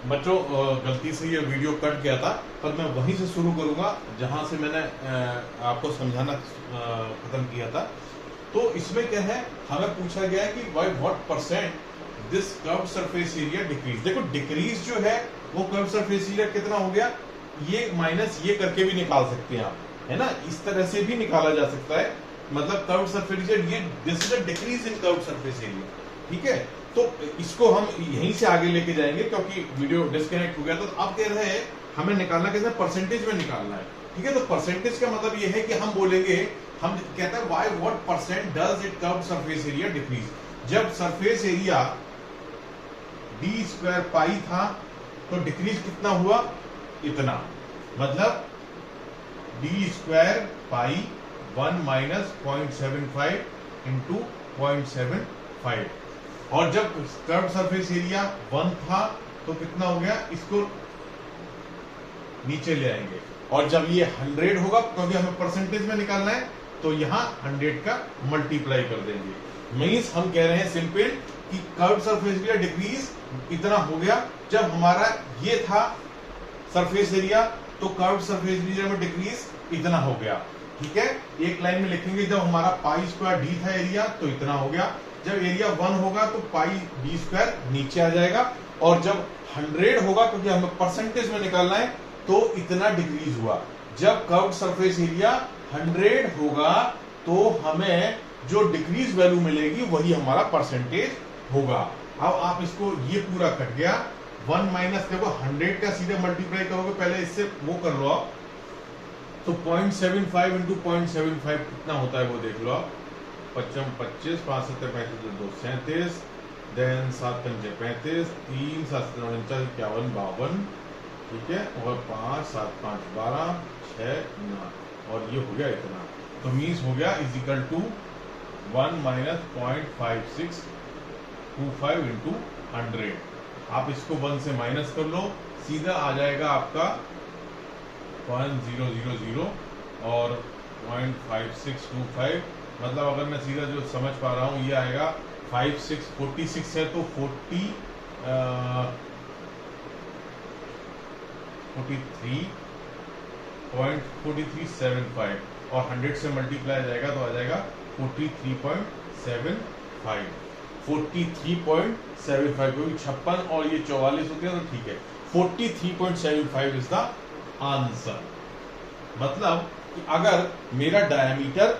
बच्चों गलती से ये वीडियो कट गया था, पर मैं वहीं से शुरू करूंगा जहां से मैंने आपको समझाना खत्म किया था। तो इसमें क्या है, हमें पूछा गया है कि by what percent this curve surface area decrease. देखो डिक्रीज जो है वो कर्व सरफेस एरिया कितना हो गया, ये माइनस ये करके भी निकाल सकते हैं आप, है ना, इस तरह से भी निकाला जा सकता है। मतलब कर्व सरफेस एरिया, ये this is a decrease in curve surface area, ठीक है। तो इसको हम यहीं से आगे लेके जाएंगे क्योंकि वीडियो डिस्कनेक्ट हो गया था। तो आप कह रहे हैं हमें निकालना कैसे, परसेंटेज में निकालना है, ठीक है। तो परसेंटेज का मतलब ये है कि हम बोलेंगे, हम कहते हैं why what percent does it curve surface area decrease. जब surface area D square pi था तो डिक्रीज कितना हुआ, इतना। मतलब D square pi 1 minus 0.75 into 0.75। और जब कर्व सरफेस एरिया 1 था तो कितना हो गया, इसको नीचे ले आएंगे। और जब ये 100 होगा, क्योंकि हमें परसेंटेज में निकालना है, तो यहां 100 का मल्टीप्लाई कर देंगे। मींस हम कह रहे हैं सिंपल कि कर्व सरफेस एरिया डिक्रीज इतना हो गया। जब हमारा ये था सरफेस एरिया, तो कर्व सरफेस एरिया में डिक्रीज इतना हो गया, ठीक है। एक लाइन में लिखेंगे, जब हमारा पाई स्क्वायर डी था एरिया तो इतना हो गया। जब एरिया 1 होगा तो पाई डी स्क्वायर नीचे आ जाएगा। और जब 100 होगा, क्योंकि हमें परसेंटेज में निकालना है, तो इतना डिक्रीज हुआ। जब कर्व सरफेस एरिया 100 होगा तो हमें जो डिक्रीज वैल्यू मिलेगी वही हमारा परसेंटेज होगा। अब आप इसको, ये पूरा कट गया, 1 माइनस, देखो 100 का सीधे मल्टीप्लाई करोगे, पहले इससे वो कर लो आप, तो 0.75 इंटू 0.75 कितना होता है वो देख लो आप। 55 25 5 7 35 2 37, देन 7 5 35, 3 7 49 51 52, ठीक है। और 5 7 5 12 6 9, और ये हो गया इतना। तो मीन्स हो गया इज इक्वल टू 1 माइनस 0.5625 इंटू 100। आप इसको 1 से माइनस कर लो, सीधा आ जाएगा आपका 0.000 और 0.5625। मतलब अगर मैं सीधा जो समझ पा रहा हूँ, ये आएगा 46 है तो 43.4375, और 100 से मल्टीप्लाई जाएगा तो आ जाएगा 43.75। 43.75, क्योंकि 56 और ये 44 होते हैं तो ठीक है। 43.75 इज द आंसर। मतलब कि अगर मेरा डायमीटर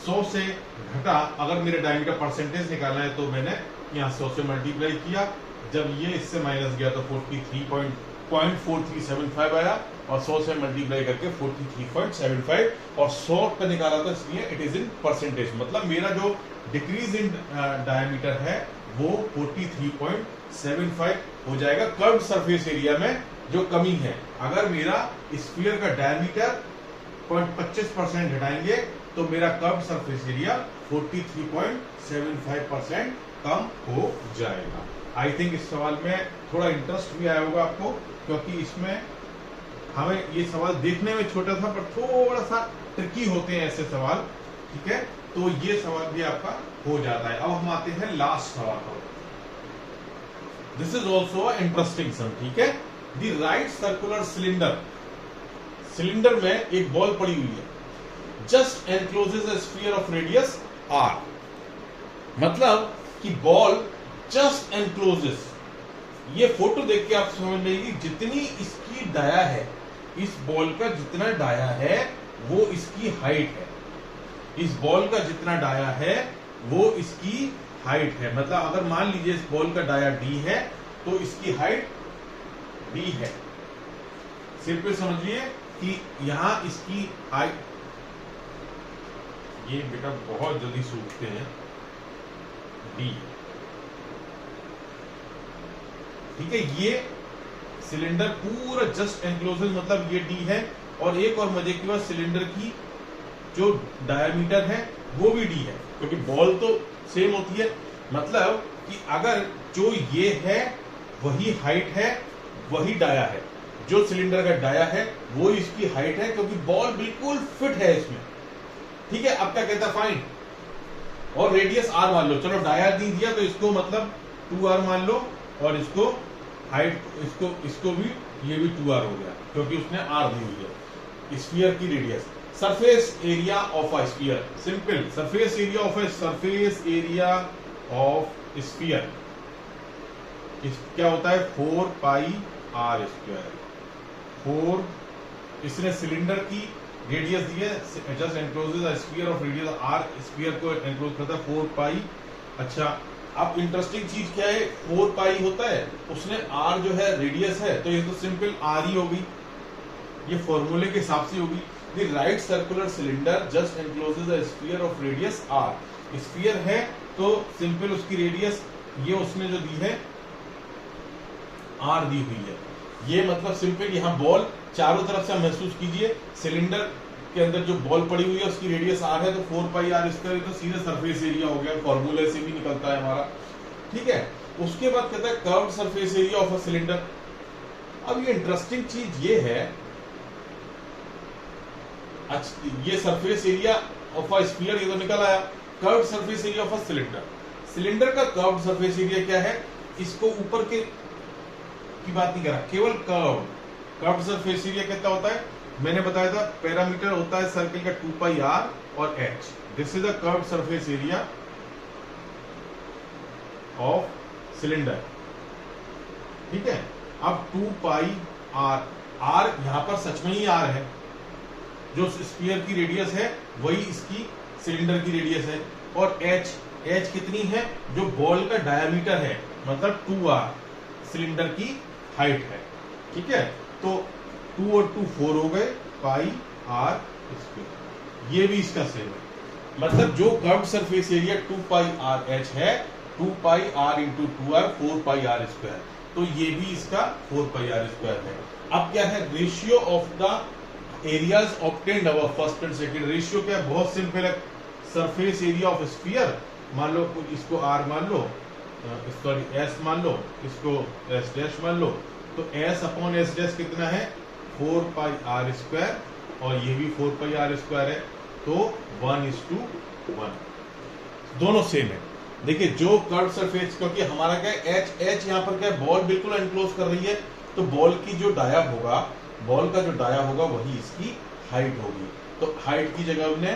100 से घटा, अगर मेरे डायमीटर परसेंटेज निकालना है, तो मैंने यहाँ 100 से मल्टीप्लाई किया। जब ये इससे माइनस गया तो 43.4375 आया, और 100 से मल्टीप्लाई करके 43.75, और 100 पे निकाला था, इसलिए इट इज इन परसेंटेज। मतलब मेरा जो डिक्रीज इन डायमीटर है वो 43.75 हो जाएगा कर्व सरफेस एरिया में जो कमी है। अगर मेरा स्फीयर का डायमीटर 25% घटाएंगे तो मेरा कर्व सरफेस एरिया 43.75% कम हो जाएगा। आई थिंक इस सवाल में थोड़ा इंटरेस्ट भी आया होगा आपको, क्योंकि इसमें हमें ये सवाल देखने में छोटा था, पर थोड़ा सा ट्रिकी होते हैं ऐसे सवाल, ठीक है। तो ये सवाल भी आपका हो जाता है। अब हम आते हैं लास्ट सवाल पर। दिस इज ऑल्सो इंटरेस्टिंग सम, ठीक है। The right circular cylinder, cylinder में एक बॉल पड़ी हुई है, just encloses a sphere of radius r। मतलब कि बॉल जस्ट एनक्लोजेस, ये फोटो देख के आप समझ लेंगे जितनी इसकी डाया है, इस बॉल का जितना डाया है वो इसकी हाइट है। इस बॉल का जितना डाया है वो इसकी हाइट है। मतलब अगर मान लीजिए इस बॉल का डाया d है तो इसकी हाइट d है। सिर्फ समझिए कि यहां इसकी हाइट, ये बेटा बहुत जल्दी सूखते हैं, d, ठीक है। ये सिलेंडर पूरा जस्ट एनक्लोजेस, मतलब ये d है। और एक और मजे की बात, सिलेंडर की जो डायमीटर है वो भी d है, क्योंकि बॉल तो सेम होती है। मतलब कि अगर जो ये है वही हाइट है, वही डाया है, जो सिलेंडर का डाया है वो इसकी हाइट है, क्योंकि बॉल बिल्कुल फिट है इसमें, ठीक है। अब क्या कहता है, फाइंड, और रेडियस r मान लो। चलो डाया नहीं दिया तो इसको मतलब 2r मान लो, और इसको हाइट, इसको भी, ये भी 2r हो गया क्योंकि उसने r दी हुई है। स्फीयर की radius, surface area of a sphere, simple, surface area of sphere क्या होता है 4 पाई r स्क्वायर। 4, इसने सिलेंडर की रेडियस दी है, just encloses a sphere of radius r, sphere को एनक्लोज करता है 4 पाई। अच्छा, अब इंटरेस्टिंग चीज क्या है, 4 पाई होता है, उसने r जो है रेडियस है, तो ये तो सिंपल r ही होगी, ये फॉर्मूले के हिसाब से होगी। The right circular cylinder just encloses a sphere of radius r, sphere है तो सिंपल उसकी रेडियस ये उसने जो दी है r दी हुई है। ये मतलब सिंपल, यहाँ बॉल चारों तरफ से आप महसूस कीजिए, सिलेंडर के अंदर जो बॉल पड़ी हुई है उसकी रेडियस r है, तो 4 पाई r स्क्वायर, तो सीधे सरफेस एरिया हो गया, फॉर्मूले से भी निकलता है हमारा, ठीक है। उसके बाद कहता है curved surface area of a cylinder. अब ये इंटरेस्टिंग चीज ये है, ये surface area of a sphere ये तो निकल आया, curved surface area of a cylinder, cylinder का कर्व्ड सरफेस एरिया क्या है, इसको ऊपर के की बात नहीं कर रहा, केवल कर्व्ड सरफेस एरिया कितना होता है, मैंने बताया था पैरामीटर होता है सर्किल का 2 पाई r और h, this is the curved surface area of cylinder, ठीक है। अब 2 पाई r यहां पर सच में ही r है, जो स्फीयर की रेडियस है वही इसकी सिलेंडर की रेडियस है, और h कितनी है, जो बॉल का डायमीटर है, मतलब 2r सिलेंडर की हाइट है, ठीक है। तो 2 और 2 4 हो गए, पाई r स्क्वायर, ये भी इसका सेम है, मतलब जो कर्व्ड सरफेस एरिया 2 पाई r h है, 2 पाई r इंटू 2r 4 पाई r स्क्वायर, तो ये भी इसका 4 पाई r स्क्वायर है। अब क्या है, ratio of the areas obtained above first and second, ratio क्या है, बहुत सिंपल है, सरफेस एरिया ऑफ स्फीयर मान लो, इसको r मान लो, सॉरी s मान लो, इसको s डैश मान लो, तो s अपॉन s डैश कितना है 4 पाई r स्क्वायर, और ये भी 4 पाई r स्क्वायर है, तो 1:1 दोनों सेम है। देखिए जो कर्व सरफेस, क्योंकि हमारा क्या है h यहाँ पर क्या है, बॉल बिल्कुल एनक्लोज कर रही है, तो बॉल की जो डाया होगा, बॉल का जो डाया होगा वही इसकी हाइट होगी, तो हाइट की जगह हमने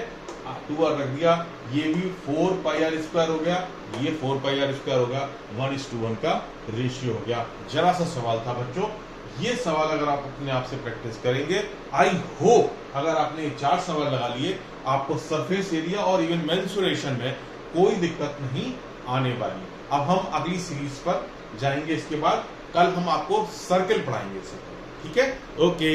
2r रख दिया, ये भी 4 पाई r स्क्वायर हो गया, ये 4 पाई r स्क्वायर होगा, 1:1 का रेशियो हो गया। जरा सा सवाल था बच्चों, ये सवाल अगर आप अपने आप से प्रैक्टिस करेंगे, आई होप अगर आपने ये 4 सवाल लगा लिए, आपको सरफेस एरिया और इवन मेंसुरेशन में कोई दिक्कत नहीं आने वाली। अब हम अगली सीरीज पर जाएंगे, इसके बाद कल हम आपको सर्किल पढ़ाएंगे, ठीक है, ओके।